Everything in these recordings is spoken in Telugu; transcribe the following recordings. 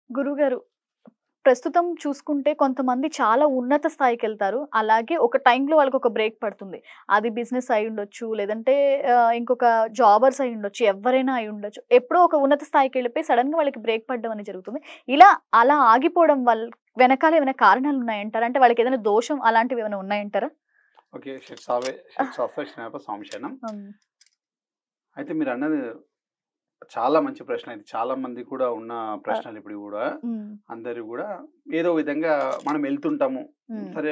గురువుగారు, ప్రస్తుతం చూసుకుంటే కొంతమంది చాలా ఉన్నత స్థాయికెళ్తారు. అలాగే ఒక టైంలో వాళ్ళకొక బ్రేక్ పడుతుంది. అది బిజినెస్ అయ్యుండొచ్చు, లేదంటే ఇంకొక జాబర్స్ అయ్యుండొచ్చు, ఎవ్వరైనా అయ్యుండొచ్చు. ఎప్పుడో ఒక ఉన్నత స్థాయికెళ్ళిపోయి సడెన్‌గా వాళ్ళకి బ్రేక్ పడడం అనేది జరుగుతుంది. ఇలా అలా ఆగిపోవడం వెనకాల ఏమైనా కారణాలున్నాయంటారా? అంటే వాళ్ళకేదైనా దోషం అలాంటివేమైనా ఉన్నాయంటారా? ఓకే. షిట్సావే క్షమాపణ సంశయనం. హ్మ్. అయితే మీరన్నది చాలా మంచి ప్రశ్న ఇది. చాలా మంది కూడా ఉన్న ఆహ్, ప్రశ్నలు ఇప్పుడు గూడా. హ్మ్. అందరూ గూడా ఏదో విధంగా మనం ఎళ్తుంటాము. హ్మ్. సరే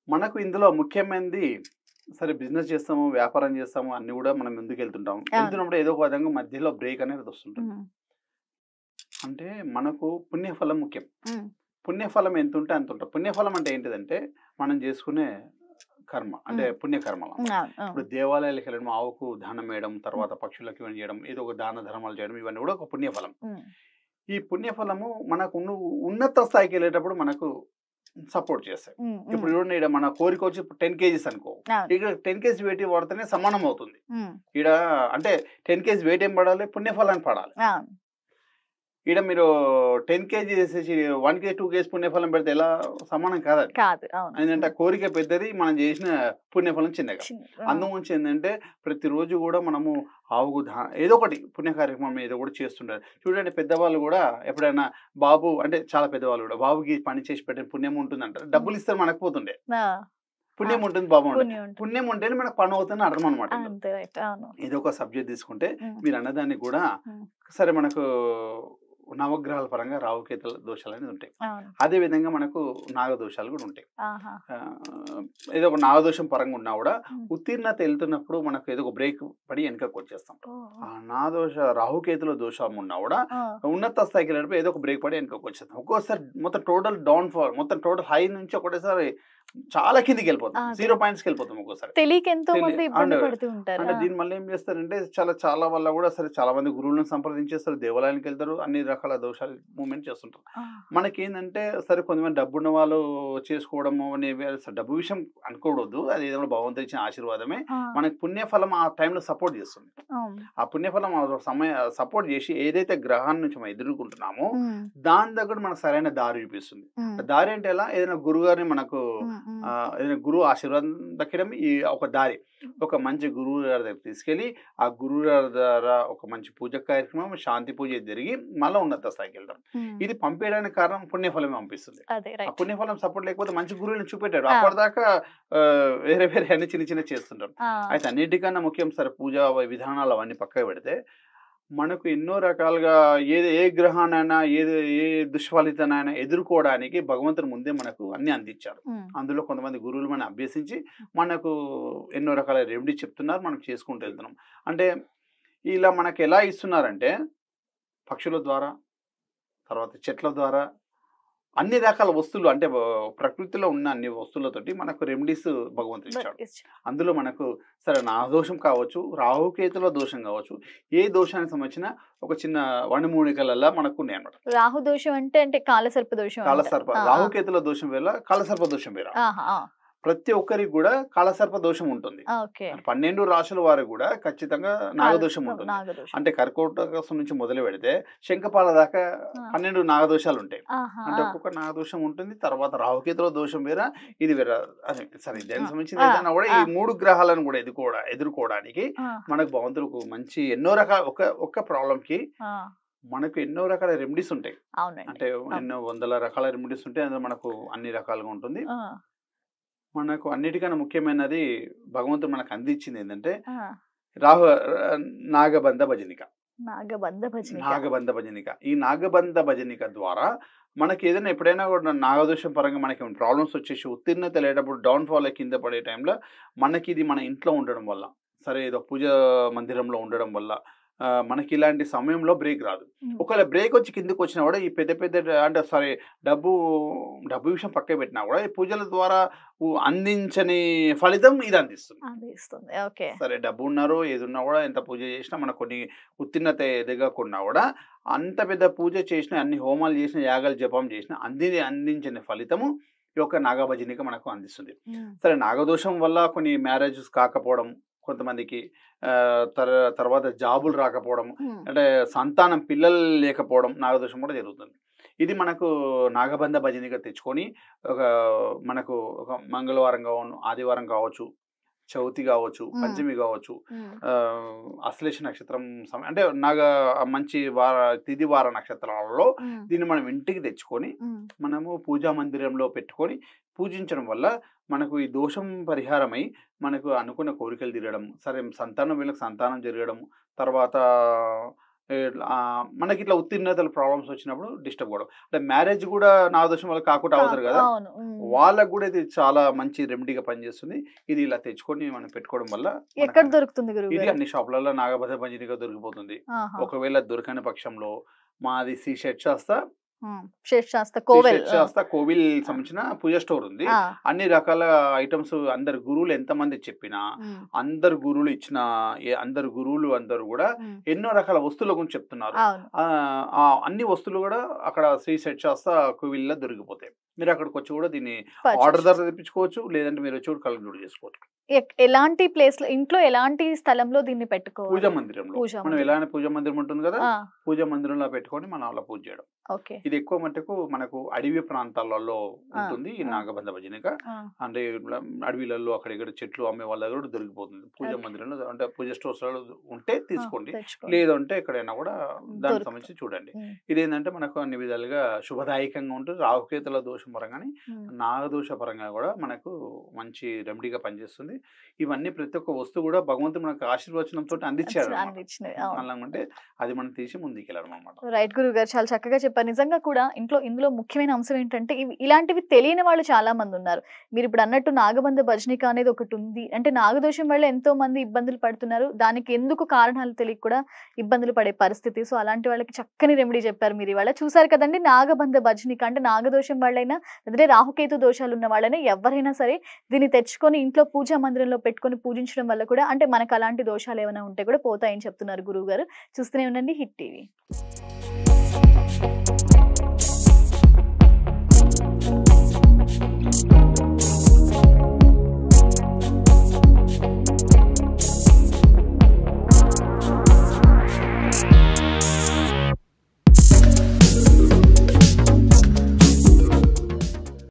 మనకు ఇందులో ముఖ్యమైనది సరే బిజినెస్ చేస్తాము, వ్యాపారం చేస్తాము అన్నీ గూడా మనం ముందుకెళ్తుంటాం. అవును. వెళ్తున్నప్పుడు ఏదో ఒక విధంగా మధ్యలో బ్రేక్ అనేది వస్తుంటుంది. హ్మ్. అంటే మనకు పుణ్యఫలం ముఖ్యం. హ్మ్. పుణ్యఫలం ఎంతుంటే అంతుంటది. పుణ్యఫలం అంటే ఏంటిదంటే మనం జేసుకునే కర్మ. అంటే హ్మ్. హ్మ్. పుణ్యకర్మలనమాట. అవును. అవును. ఇప్పుడు దేవాలయాలకెళ్ళడం, ఆవుకు దానం వేయడం, హ్మ్. తర్వాత పక్షులకి ఇవన్నీ చేయడం, ఏదో ఒక దాన ధర్మాలు చేయడం ఇవన్నీ గూడా ఒక పుణ్యఫలం. హ్మ్. ఈ పుణ్యఫలము మనకు ఉన్నత స్థాయికెళ్ళేటప్పుడు మనకు సపోర్ట్ చేస్తాయి. హ్మ్. హ్మ్. ఇప్పుడు చూడండి ఈడ మన కోరికొచ్చి ఇప్పుడు 10 కేజీస్ అనుకో. అవును. ఇక్కడ 10 కేజీ వెయిట్ పడితేనే సమానం అవుతుంది. హ్మ్. ఈడ అంటే 10 కేజీ వెయిట్ ఏం పడాలి? పుణ్యఫలాన్ని పడాలి. అవును. ఈడ మీరు 10 కేజీ చేసేసి 1 కేజీ, 2 కేజీ పుణ్యఫలం పెడితే ఎలా సమానం కాదది. కాదు. అవును. ఏందంటే హ్మ్. ఆ కోరిక పెద్దది. మనం చేసిన పుణ్యఫలం చిన్నగా. ఆ! అందుగురించి ఏందంటే ప్రతిరోజు గూడా మనము ఆవుకు ఏదో ఒకటి పుణ్య కార్యక్రమం ఏదో ఒకటి చేస్తుంటారు. చూడండి పెద్దవాళ్ళు గూడా ఎప్పుడైనా బాబు అంటే చాలా పెద్దవాళ్ళు గూడా బాబుకి పని చేసి పెట్టిన పుణ్యం ఉంటుందంటారు. హ్మ్. డబ్బులిస్తే మనకపోతుండే. ఆ! ఆ! పుణ్యం ఉంటుంది బాబు ఉండే. పుణ్యం ఉంటుంది. పుణ్యం ఉంటేనే మనకు పనవుతుందని అర్థం అనమాట ఇందులో. అంతే రైట్. అవును. ఇదొక సబ్జెక్ట్ తీసుకుంటే హ్మ్. మీరన్నదానికి గూడా హ్మ్. సరే మనకు నవగ్రహాల పరంగా రాహుకేతుల దోషాలనేవి ఉంటాయి. అవును. అదే విధంగా మనకు నాగదోషాలు గూడా ఉంటాయి. ఆహా! ఏదో ఒక నాగదోషం పరంగా ఉన్నా గూడా హ్మ్. ఉత్తీర్ణత ఎళ్తున్నప్పుడు మనకు ఏదో ఒక బ్రేక్ పడి వెనకకొచ్చేస్తాం. ఓహో! ఆ నాదోష రాహుకేతుల దోషం ఉన్నా గూడా ఆ! ఉన్నత స్థాయికి వెళ్ళినప్పుడు ఏదో ఒక బ్రేక్ పడి వెనకకొచ్చేస్తాం. ఒక్కోసారి మొత్తం టోటల్ డౌన్ ఫాల్ మొత్తం టోటల్ హై నుంచి ఒకటేసారి చాలా కిందకెళ్ళిపోతాం. అదే. 0 పాయింట్స్‌కెళ్ళిపోతాం ఒక్కోసారి. తెలియక ఎంతో తెలి మంది అండ్ ఇబ్బంది పడుతూ ఉంటారు. అంటే ఆ! దీని వల్ల ఏం చేస్తారంటే చాలా వల్ల గూడా సరే చాలా మంది గురువులను సంప్రదించేస్తారు. దేవాలయానికెళ్తారు. అన్ని రకాల దోషాలు మూవ్‌మెంట్ చేస్తుంటారు. ఆ! మనకేందంటే సరే కొంతమంది డబ్బున్న వాళ్ళు చేసుకోవడము అనేవి డబ్బు విషయం అనుకోకూడదు. అది ఏదో భగవంతుడు ఇచ్చిన ఆశీర్వాదమే. ఆ! మనకు పుణ్యఫలం ఆ టైంలో సపోర్ట్ చేస్తుంది. అవును. ఆ పుణ్యఫలం సపోర్ట్ చేసి ఏదైతే గ్రహాన్ని నుంచి మనం ఎదుర్కొంటున్నామో హ్మ్. దాని దగ్గర మనకు సరైన దారి చూపిస్తుంది. హ్మ్. ఆ దారి అంటే ఎలా? ఏదైనా గురువుగారిని మనకు హ్మ్. హ్మ్. ఏదైనా గురువు ఆశీర్వాదం దక్కడం ఈ ఒక దారి. ఒక మంచి గురువు గారి దగ్గరికి తీసుకెళ్ళి, ఆ గురువు గారి ద్వారా ఒక మంచి పూజ కార్యక్రమం, శాంతి పూజ జరిగి మళ్ళా ఉన్నత స్థాయికెళ్తాం. హ్మ్. ఇది పంపియడానికి కారణం పుణ్యఫలమే పంపిస్తుంది. అదే ఆ రైట్. పుణ్యఫలం సపోర్ట్ లేకపోతే మంచి గురువుని చూపెట్టాడు. ఆ! అప్పటిదాకా వేరే అన్ని చిన్నవి చేస్తుంటాం. ఆ! అయితే అన్నిటికన్నా ముఖ్యం సరే పూజా విధానాలు అవన్నీ పక్కకు పెడితే, మనకు ఎన్నో రకాలుగా ఏ గ్రహాన్నైనా ఏ దుష్ఫలితాన్నైనా ఎదుర్కోవడానికి భగవంతుడు ముందే మనకు అన్నీ అందించారు. హ్మ్. అందులో కొంతమంది గురువులు మనం అభ్యసించి మనకు ఎన్నో రకాల రెమెడీస్ చెప్తున్నారు. మనం చేసుకుంటూ వెళ్తున్నాం. అంటే ఇలా మనకెలా ఇస్తున్నారంటే పక్షుల ద్వారా, తర్వాత చెట్ల ద్వారా అన్ని రకాల వస్తువులు అంటే ప్రకృతిలో ఉన్న అన్ని వస్తువులతోటి మనకు రెమెడీస్ భగవంతుడు ఇచ్చాడు. బతికిచ్చు. అందులో మనకు సరే నాగదోషం కావచ్చు, రాహుకేతుల దోషం కావచ్చు, ఏ దోషానికి సంబంధించిన ఒక చిన్న వనమూలికలల్లా మనకున్నాయన్నమాట. రాహు దోషం అంటే కాలసర్ప దోషం అంటారు. కాలసర్ప ఆ! ఆ! రాహుకేతుల దోషం వేళ కాలసర్ప దోషం వేర. ఆహా! ఆ! ప్రతి ఒక్కరికి గూడా కాలసర్ప దోషం ఉంటుంది. ఓకే. 12 రాశుల వారికి గూడా ఖచ్చితంగా నాగదోషం ఉంటుంది. నాగదోషం. అంటే కర్కోటకం నుంచి మొదలుపెడితే శంఖపాల దాకా ఆ! 12 నాగదోషాలుంటాయి. ఆహా! అంటే ఆ! ఒక్కొక్క నాగదోషం ఉంటుంది. తర్వాత రాహుకేతుల దోషం వేర, ఇది వేర. అదే సరే ఆ! దానికి సంబంధించింది ఆ! ఏదైనా గూడా ఈ ఆ! 3 గ్రహాలను గూడా ఎదుర్కోవడానికి ఆ! మనకు భగవంతుడు మంచి ఎన్నో రకాల ఒక్క ప్రాబ్లమ్‌కి ఆ! మనకు ఎన్నో రకాల రెమెడీస్ ఉంటాయి. అవునండి. అంటే అవును. ఎన్నో వందల రకాల రెమెడీస్ ఉంటాయి. అందులో మనకు అన్ని రకాలుగా ఉంటుంది. ఆ! మనకు అన్నిటికన్నా ముఖ్యమైనది భగవంతుడు మనకు అందించిందేంటంటే, ఆ! రాహు నాగబంధ భజనిక. నాగబంధ భజనిక. నాగబంధ భజనిక. ఈ నాగబంధ భజనిక ద్వారా మనకేదైనా ఎప్పుడైనా గూడా నాగదోషం పరంగా మనకేమైనా ప్రాబ్లమ్స్ వచ్చేసి ఉత్తీర్ణత లేనప్పుడు డౌన్ ఫాల్ అయ్యి కింద పడే టైంలో మనకిది మన ఇంట్లో ఉండడం వల్ల, సరే ఏదో పూజా మందిరంలో ఉండడం వల్ల మనకిలాంటి సమయంలో బ్రేక్ రాదు. హ్మ్. ఒకవేళ బ్రేకొచ్చి కిందకొచ్చినా గూడా ఈ పెద్ద పెద్ద అంటే సారీ డబ్బు డబ్బు విషయం పక్కకు పెట్టినా గూడా ఈ పూజల ద్వారా అందించని ఫలితం ఇది అందిస్తుంది. అది ఇస్తుంది. ఓకే. సరే డబ్బున్నారో ఏదున్నా గూడా ఎంత పూజ చేసినా మనకు కొన్ని ఉత్తీర్ణత ఎదగకున్నా గూడా అంత పెద్ద పూజ చేసినా, అన్ని హోమాలు చేసినా, యాగాలు జపం చేసినా అందించిన ఫలితము ఈ యొక్క నాగభజనిక మనకు అందిస్తుంది. హ్మ్. సరే నాగదోషం వల్ల కొన్ని మ్యారేజెస్ కాకపోవడం, కొంతమందికి తర్వాత జాబులు రాకపోవడం, ఉమ్, అంటే సంతానం పిల్లలు లేకపోవడం నాగదోషం కూడా జరుగుతుంది. ఇది మనకు నాగబంధ భజనిగా తెచ్చుకొని ఒక మనకు ఒక మంగళవారం కావచ్చు, ఆదివారం కావచ్చు, చవితి కావచ్చు, ఉమ్, పంచమి కావచ్చు, ఉమ్, అశ్లేష నక్షత్రం అంటే మంచి వార తిథి వార నక్షత్రాలలో ఉమ్, దీన్ని మనం ఇంటికి తెచ్చుకొని ఉమ్, మనము పూజా మందిరంలో పెట్టుకొని పూజించడం వల్ల మనకు ఈ దోషం పరిహారమై మనకు అనుకున్న కోరికలు తీరడం, సరే సంతానం వీళ్ళకి సంతానం జరగడం, తర్వాత మనకి ఇట్లా ఉత్తీర్ణతల ప్రాబ్లమ్స్ వచ్చినప్పుడు డిస్టర్బ్ అవ్వడం, అంటే మ్యారేజ్ కూడా నాగదోషం వల్ల కాకుండా అవుతారు కదా, అవును. వాళ్ళకు కూడా ఇది చాలా మంచి రెమెడీగా పనిచేస్తుంది. ఇది ఇలా తెచ్చుకొని మనం పెట్టుకోవడం వల్ల ఎక్కడ దొరుకుతుంది గురువు ఇది గారు? అన్ని షాపులలో నాగబధ భంజనిగా దొరికిపోతుంది. ఆహా. ఒకవేళ దొరకని పక్షంలో మాది శ్రీ షట్శాస్త్ర శేషాస్త కోవెల్. కోవిల్ సంబంధించిన పూజ స్టోర్ ఉంది. అన్ని రకాల ఐటమ్స్ అందరు గురువులు ఎంతమంది చెప్పినా, అందరు గురువులు ఇచ్చిన అందరు గురువులు అందరూ కూడా ఎన్నో రకాల వస్తువుల గురించి చెప్తున్నారు. అన్ని వస్తువులు కూడా అక్కడ శ్రీ షట్శాస్త్ర కోవిల్లో దొరికిపోతాయి. మీరు అక్కడికి వచ్చి కూడా దీన్ని ఆర్డర్ ధర తెప్పించుకోవచ్చు, లేదంటే మీరు వచ్చి కూడా కలెక్ట్ చేసుకోవచ్చు. ఎలాంటి ప్లేస్ లో, ఇంట్లో ఎలాంటి స్థలంలో దీన్ని పెట్టుకోవాలి? పూజా మందిరంలో. మనం ఎలాంటి పూజా మందిరం ఉంటుంది కదా, పూజా మందిరంలో పెట్టుకొని మనం అలా పూజ చేయడం. ఇది ఎక్కువ మటుకు మనకు అడవి ప్రాంతాలలో ఉంటుంది ఈ నాగబంధ భజనిక. అంటే అడవిలలో అక్కడ ఇక్కడ చెట్లు అమ్మే వాళ్ళ దగ్గర కూడా దొరికిపోతుంది. పూజా మందిరంలో అంటే పూజ స్టోర్స్ ఉంటే తీసుకోండి, లేదంటే ఎక్కడైనా కూడా దానికి సంబంధించి చూడండి. ఇదేంటంటే మనకు అన్ని విధాలుగా శుభదాయకంగా ఉంటుంది. రాహుకేతుల దోషం పరంగానే నాగదోష పరంగా కూడా మనకు మంచి రెమెడీగా పనిచేస్తుంది. ఇవన్నీ ప్రతి ఒక్క వస్తువు కూడా భగవంతుడు మనకు ఆశీర్వచనంతో అందించాడు. అంటే అది మనం తీసి ముందుకు వెళ్ళడం అనమాట. రైట్ గురువు గారు, చాలా చక్కగా చెప్పారు. నిజంగా కూడా ఇందులో ముఖ్యమైన అంశం ఏంటంటే ఇలాంటివి తెలియని వాళ్ళు చాలా మంది ఉన్నారు. మీరు ఇప్పుడు అన్నట్టు నాగబంధ భజనిక అనేది ఒకటి ఉంది అంటే నాగదోషం వల్ల ఎంతో మంది ఇబ్బందులు పడుతున్నారు. దానికి ఎందుకు కారణాలు తెలియక కూడా ఇబ్బందులు పడే పరిస్థితి. సో అలాంటి వాళ్ళకి చక్కని రెమెడీ చెప్పారు మీరు ఇవాళ. చూసారు కదండి, నాగబంధ భజనిక అంటే నాగదోషం వాళ్ళైనా లేదంటే రాహుకేతు దోషాలు ఉన్న వాళ్ళైనా ఎవరైనా సరే దీన్ని తెచ్చుకొని ఇంట్లో పూజా మందిరంలో పెట్టుకొని పూజించడం వల్ల కూడా అంటే మనకు అలాంటి దోషాలు ఏమైనా ఉంటే కూడా పోతాయని చెప్తున్నారు గురువు గారు. చూస్తూనే ఉండండి హిట్ టీవీ.